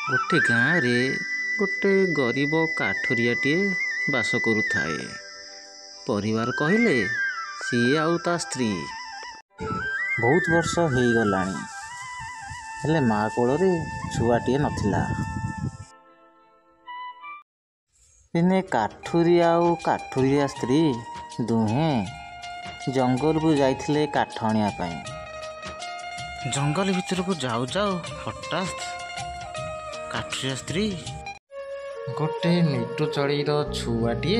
गोटे गाँव रे गोटे गरीब काठुरियाटिए बास करुଥାଏ। परिवार कहले सीए आउ ता स्त्री बहुत वर्ष हो गलानी, हेले माँ कोଳରେ छुआटिए नथिला। दिने काठुरिया आउ काठुरिया स्त्री दुहें जंगल को जाइथिले काठ आनिया पाई। जंगल भितर को जाऊ जाऊ हठात काठुरिया स्त्री गोटे मिटु चढ़ईर छुआटिए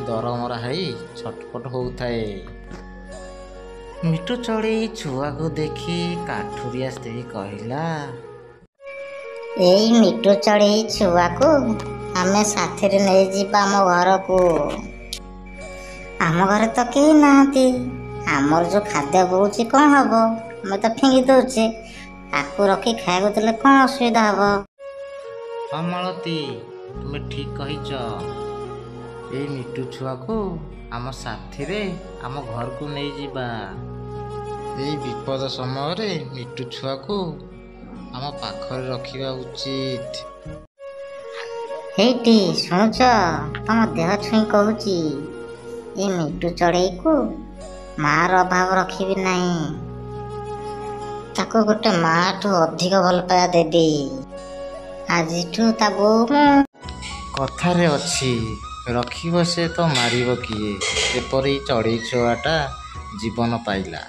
दरमरा हाई छटपट होउथाए। मिटु चढ़ई छुआ को देखी काठुरिया स्त्री कहला, एई मिटु चढ़ई छुआ को आमे साथी रे नहीं जीवा आम घर को। आम घर तो केही नाहंती, आमर जो खाद्य बोउची कौन हबो, हमें तो फिंगी दउचे, ताकू रखी खाइबो देले कौन असुविधा हबो। हाँ मालती, तुम्हें ठीक कहीच। ए मिटु छुआ को आम साथी रे आम घर को नहीं जीवा। ए विपद समय रे मिटु छुआ को आम पाखरे रखिबा उचित। हेटी शुणुच, तम देह छुई कहूची, ए मिटु चढ़ई को मार अभाव रखिबी नहीं, ताको गोटे माँ ठू अधिक भल पाया देबी। आजिठू ता बोऊ कथारे अछि रखिब से तो मारिब किए। एपरी चढ़ई छुआटा जीवन पाइला।